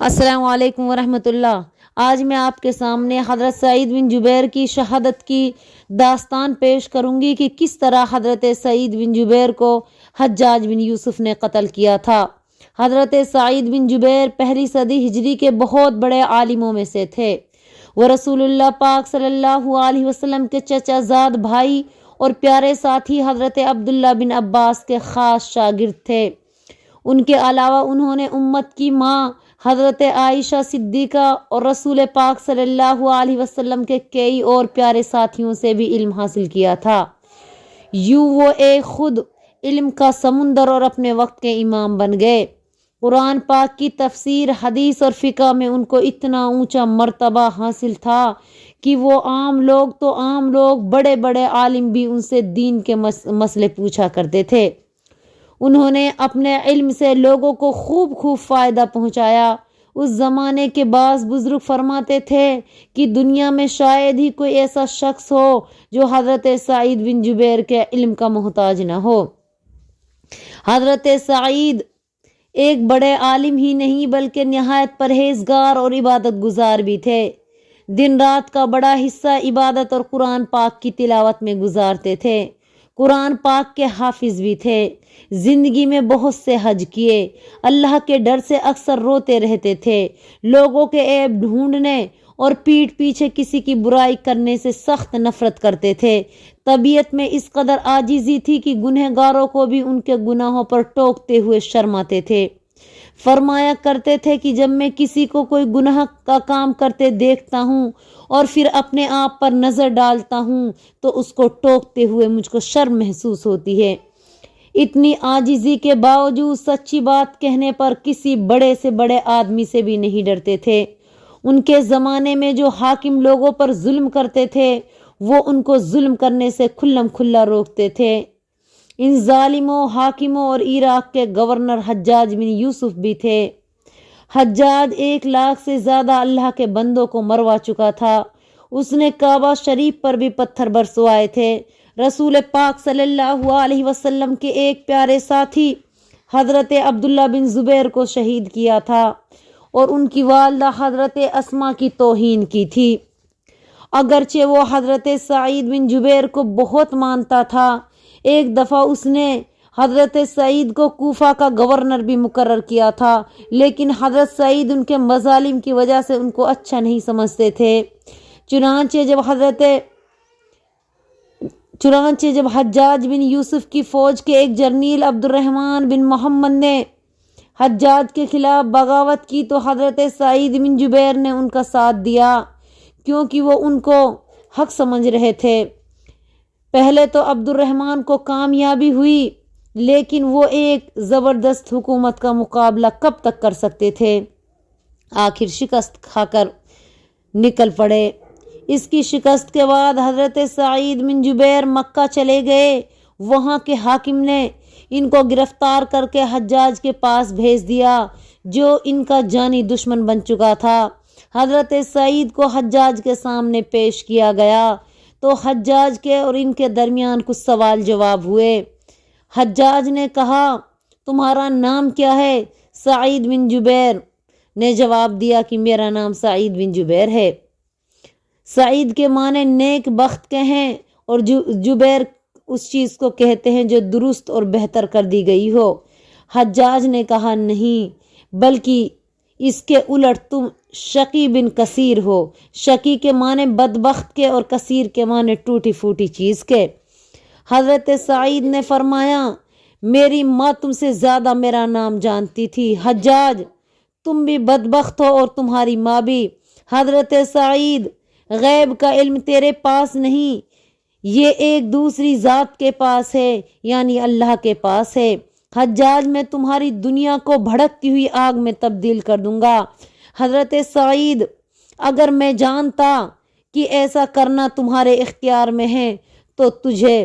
السلام علیکم ورحمۃ اللہ۔ آج میں آپ کے سامنے حضرت سعید بن جبیر کی شہادت کی داستان پیش کروں گی کہ کس طرح حضرت سعید بن جبیر کو حجاج بن یوسف نے قتل کیا تھا۔ حضرت سعید بن جبیر پہلی صدی ہجری کے بہت بڑے عالموں میں سے تھے۔ وہ رسول اللہ پاک صلی اللہ علیہ وسلم کے چچا زاد بھائی اور پیارے ساتھی حضرت عبداللہ بن عباس کے خاص شاگرد تھے۔ ان کے علاوہ انہوں نے امت کی ماں حضرت عائشہ صدیقہ اور رسول پاک صلی اللہ علیہ وسلم کے کئی اور پیارے ساتھیوں سے بھی علم حاصل کیا تھا۔ یوں وہ ایک خود علم کا سمندر اور اپنے وقت کے امام بن گئے۔ قرآن پاک کی تفسیر، حدیث اور فقہ میں ان کو اتنا اونچا مرتبہ حاصل تھا کہ وہ عام لوگ بڑے بڑے عالم بھی ان سے دین کے مسئلے پوچھا کرتے تھے۔ انہوں نے اپنے علم سے لوگوں کو خوب فائدہ پہنچایا۔ اس زمانے کے بعض بزرگ فرماتے تھے کہ دنیا میں شاید ہی کوئی ایسا شخص ہو جو حضرت سعید بن جبیر کے علم کا محتاج نہ ہو۔ حضرت سعید ایک بڑے عالم ہی نہیں بلکہ نہایت پرہیزگار اور عبادت گزار بھی تھے۔ دن رات کا بڑا حصہ عبادت اور قرآن پاک کی تلاوت میں گزارتے تھے۔ قرآن پاک کے حافظ بھی تھے۔ زندگی میں بہت سے حج کیے۔ اللہ کے ڈر سے اکثر روتے رہتے تھے۔ لوگوں کے عیب ڈھونڈنے اور پیٹھ پیچھے کسی کی برائی کرنے سے سخت نفرت کرتے تھے۔ طبیعت میں اس قدر عاجزی تھی کہ گنہگاروں کو بھی ان کے گناہوں پر ٹوکتے ہوئے شرماتے تھے۔ فرمایا کرتے تھے کہ جب میں کسی کو کوئی گناہ کا کام کرتے دیکھتا ہوں اور پھر اپنے آپ پر نظر ڈالتا ہوں تو اس کو ٹوکتے ہوئے مجھ کو شرم محسوس ہوتی ہے۔ اتنی عاجزی کے باوجود سچی بات کہنے پر کسی بڑے سے بڑے آدمی سے بھی نہیں ڈرتے تھے۔ ان کے زمانے میں جو حاکم لوگوں پر ظلم کرتے تھے وہ ان کو ظلم کرنے سے کھلم کھلا روکتے تھے۔ ان ظالموں، حاکموں اور عراق کے گورنر حجاج بن یوسف بھی تھے۔ حجاج 1,00,000 سے زیادہ اللہ کے بندوں کو مروا چکا تھا۔ اس نے کعبہ شریف پر بھی پتھر برسوائے تھے۔ رسول پاک صلی اللہ علیہ وسلم کے ایک پیارے ساتھی حضرت عبداللہ بن زبیر کو شہید کیا تھا اور ان کی والدہ حضرت اسما کی توہین کی تھی۔ اگرچہ وہ حضرت سعید بن جبیر کو بہت مانتا تھا، ایک دفعہ اس نے حضرت سعید کو کوفہ کا گورنر بھی مقرر کیا تھا، لیکن حضرت سعید ان کے مظالم کی وجہ سے ان کو اچھا نہیں سمجھتے تھے۔ چنانچہ جب حجاج بن یوسف کی فوج کے ایک جرنیل عبد الرحمن بن محمد نے حجاج کے خلاف بغاوت کی تو حضرت سعید بن جبیر نے ان کا ساتھ دیا، کیونکہ وہ ان کو حق سمجھ رہے تھے۔ پہلے تو عبد الرحمن کو کامیابی ہوئی، لیکن وہ ایک زبردست حکومت کا مقابلہ کب تک کر سکتے تھے؟ آخر شکست کھا کر نکل پڑے۔ اس کی شکست کے بعد حضرت سعید بن جبیر مکہ چلے گئے۔ وہاں کے حاکم نے ان کو گرفتار کر کے حجاج کے پاس بھیج دیا، جو ان کا جانی دشمن بن چکا تھا۔ حضرت سعید کو حجاج کے سامنے پیش کیا گیا تو حجاج کے اور ان کے درمیان کچھ سوال جواب ہوئے۔ حجاج نے کہا، تمہارا نام کیا ہے؟ سعید بن جبیر نے جواب دیا کہ میرا نام سعید بن جبیر ہے۔ سعید کے معنی نیک بخت کے ہیں اور جبیر اس چیز کو کہتے ہیں جو درست اور بہتر کر دی گئی ہو۔ حجاج نے کہا، نہیں، بلکہ اس کے الٹ تم شقی بن کثیر ہو۔ شقی کے معنی بدبخت کے اور کثیر کے معنی ٹوٹی پھوٹی چیز کے۔ حضرت سعید نے فرمایا، میری ماں تم سے زیادہ میرا نام جانتی تھی۔ حجاج، تم بھی بدبخت ہو اور تمہاری ماں بھی۔ حضرت سعید، غیب کا علم تیرے پاس نہیں، یہ ایک دوسری ذات کے پاس ہے، یعنی اللہ کے پاس ہے۔ حجاج، میں تمہاری دنیا کو بھڑکتی ہوئی آگ میں تبدیل کر دوں گا۔ حضرت سعید، اگر میں جانتا کہ ایسا کرنا تمہارے اختیار میں ہے تو تجھے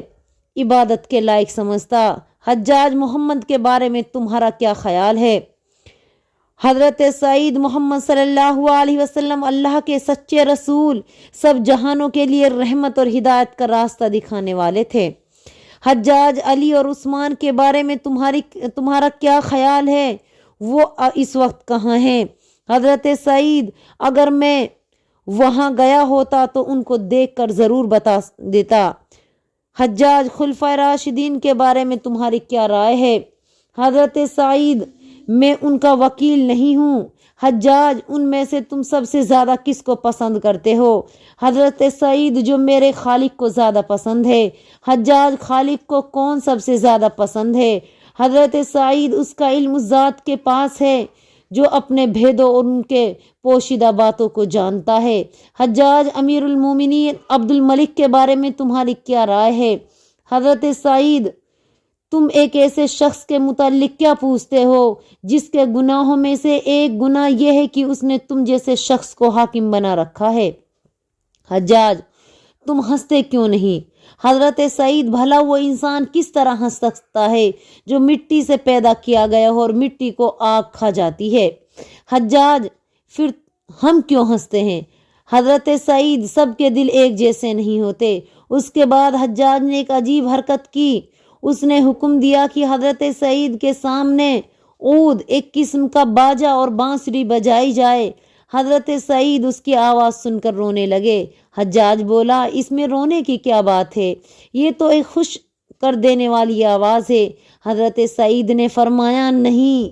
عبادت کے لائق سمجھتا۔ حجاج، محمد کے بارے میں تمہارا کیا خیال ہے؟ حضرت سعید محمد صلی اللہ علیہ وسلم اللہ کے سچے رسول، سب جہانوں کے لیے رحمت اور ہدایت کا راستہ دکھانے والے تھے۔ حجاج، علی اور عثمان کے بارے میں تمہارا کیا خیال ہے؟ وہ اس وقت کہاں ہیں؟ حضرت سعید اگر میں وہاں گیا ہوتا تو ان کو دیکھ کر ضرور بتا دیتا۔ حجاج خلفائے راشدین کے بارے میں تمہاری کیا رائے ہے؟ حضرت سعید میں ان کا وکیل نہیں ہوں۔ حجاج ان میں سے تم سب سے زیادہ کس کو پسند کرتے ہو؟ حضرت سعید جو میرے خالق کو زیادہ پسند ہے۔ حجاج خالق کو کون سب سے زیادہ پسند ہے؟ حضرت سعید اس کا علم ذات کے پاس ہے جو اپنے بھیدوں اور ان کے پوشیدہ باتوں کو جانتا ہے۔ حجاج امیر المومنین عبد الملک کے بارے میں تمہاری کیا رائے ہے؟ حضرت سعید تم ایک ایسے شخص کے متعلق کیا پوچھتے ہو جس کے گناہوں میں سے ایک گناہ یہ ہے کہ اس نے تم جیسے شخص کو حاکم بنا رکھا ہے۔ حجاج تم ہنستے کیوں نہیں؟ حضرت سعید بھلا وہ انسان کس طرح ہنس سکتا ہے جو مٹی سے پیدا کیا گیا ہو اور مٹی کو آگ کھا جاتی ہے؟ حجاج پھر ہم کیوں ہنستے ہیں؟ حضرت سعید سب کے دل ایک جیسے نہیں ہوتے۔ اس کے بعد حجاج نے ایک عجیب حرکت کی۔ اس نے حکم دیا کہ حضرت سعید کے سامنے عود ایک قسم کا باجا اور بانسری بجائی جائے۔ حضرت سعید اس کی آواز سن کر رونے لگے۔ حجاج بولا اس میں رونے کی کیا بات ہے؟ یہ تو ایک خوش کر دینے والی آواز ہے۔ حضرت سعید نے فرمایا نہیں،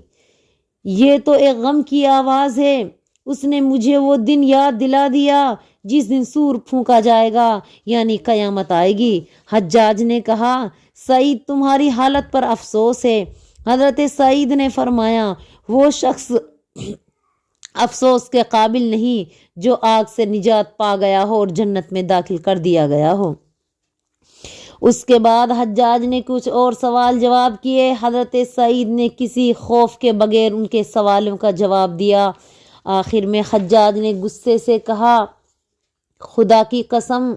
یہ تو ایک غم کی آواز ہے۔ اس نے مجھے وہ دن یاد دلا دیا جس دن سور پھونکا جائے گا، یعنی قیامت آئے گی۔ حجاج نے کہا سعید تمہاری حالت پر افسوس ہے۔ حضرت سعید نے فرمایا وہ شخص افسوس کے قابل نہیں جو آگ سے نجات پا گیا ہو اور جنت میں داخل کر دیا گیا ہو۔ اس کے بعد حجاج نے کچھ اور سوال جواب کیے۔ حضرت سعید نے کسی خوف کے بغیر ان کے سوالوں کا جواب دیا۔ آخر میں حجاج نے غصے سے کہا خدا کی قسم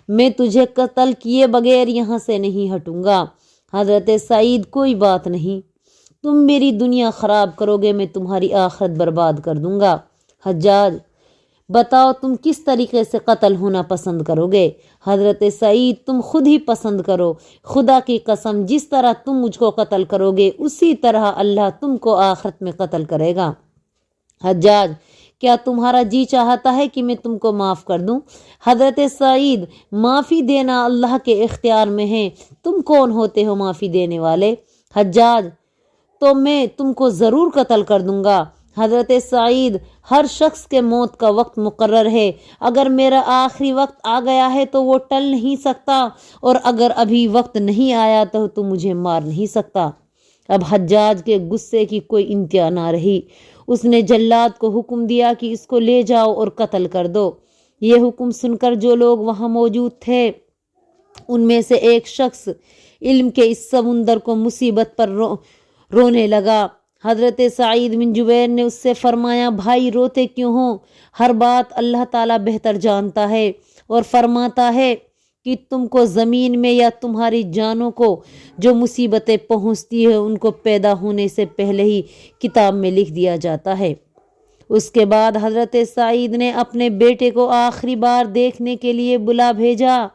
میں تجھے قتل کیے بغیر یہاں سے نہیں ہٹوں گا۔ حضرت سعید کوئی بات نہیں، تم میری دنیا خراب کرو گے، میں تمہاری آخرت برباد کر دوں گا۔ حجاج بتاؤ تم کس طریقے سے قتل ہونا پسند کرو گے؟ حضرت سعید تم خود ہی پسند کرو، خدا کی قسم جس طرح تم مجھ کو قتل کرو گے اسی طرح اللہ تم کو آخرت میں قتل کرے گا۔ حجاج کیا تمہارا جی چاہتا ہے کہ میں تم کو معاف کر دوں؟ حضرت سعید معافی دینا اللہ کے اختیار میں ہے، تم کون ہوتے ہو معافی دینے والے؟ حجاج تو میں تم کو ضرور قتل کر دوں گا۔ حضرت سعید ہر شخص کے موت کا وقت مقرر ہے، اگر میرا آخری وقت آ گیا ہے تو وہ ٹل نہیں سکتا، اور اگر ابھی وقت نہیں آیا تو مجھے مار نہیں سکتا۔ اب حجاج کے غصے کی کوئی انتہا نہ رہی۔ اس نے جلاد کو حکم دیا کہ اس کو لے جاؤ اور قتل کر دو۔ یہ حکم سن کر جو لوگ وہاں موجود تھے ان میں سے ایک شخص علم کے اس سمندر کو مصیبت پر رونے لگا۔ حضرت سعید بن جبیر نے اس سے فرمایا بھائی روتے کیوں ہو؟ ہر بات اللہ تعالیٰ بہتر جانتا ہے اور فرماتا ہے کہ تم کو زمین میں یا تمہاری جانوں کو جو مصیبتیں پہنچتی ہیں ان کو پیدا ہونے سے پہلے ہی کتاب میں لکھ دیا جاتا ہے۔ اس کے بعد حضرت سعید نے اپنے بیٹے کو آخری بار دیکھنے کے لیے بلا بھیجا۔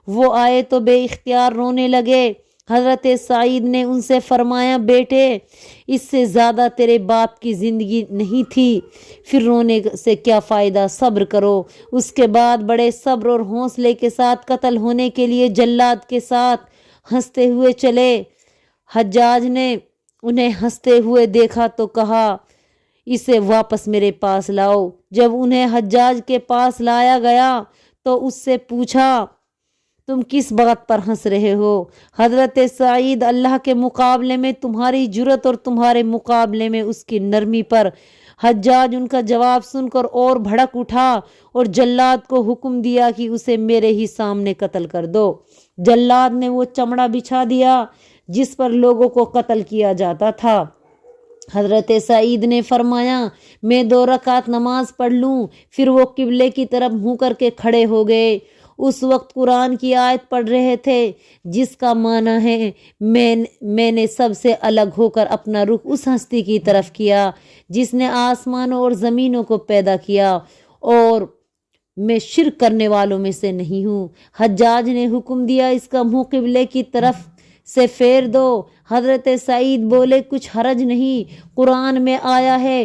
وہ آئے تو بے اختیار رونے لگے۔ حضرت سعید نے ان سے فرمایا بیٹے اس سے زیادہ تیرے باپ کی زندگی نہیں تھی، پھر رونے سے کیا فائدہ، صبر کرو۔ اس کے بعد بڑے صبر اور حوصلے کے ساتھ قتل ہونے کے لیے جلاد کے ساتھ ہنستے ہوئے چلے۔ حجاج نے انہیں ہنستے ہوئے دیکھا تو کہا اسے واپس میرے پاس لاؤ۔ جب انہیں حجاج کے پاس لایا گیا تو اس سے پوچھا تم کس بات پر ہنس رہے ہو؟ حضرت سعید اللہ کے مقابلے میں تمہاری جرأت اور تمہارے مقابلے میں اس کی نرمی پر۔ حجاج ان کا جواب سن کر اور بھڑک اٹھا اور جلاد کو حکم دیا کہ اسے میرے ہی سامنے قتل کر دو۔ جلاد نے وہ چمڑا بچھا دیا جس پر لوگوں کو قتل کیا جاتا تھا۔ حضرت سعید نے فرمایا میں 2 رکعت نماز پڑھ لوں، پھر وہ قبلے کی طرف منہ کر کے کھڑے ہو گئے۔ اس وقت قرآن کی آیت پڑھ رہے تھے جس کا معنی ہے میں نے سب سے الگ ہو کر اپنا رخ اس ہستی کی طرف کیا جس نے آسمانوں اور زمینوں کو پیدا کیا، اور میں شرک کرنے والوں میں سے نہیں ہوں۔ حجاج نے حکم دیا اس کا منہ قبلے کی طرف سے پھیر دو۔ حضرت سعید بولے کچھ حرج نہیں، قرآن میں آیا ہے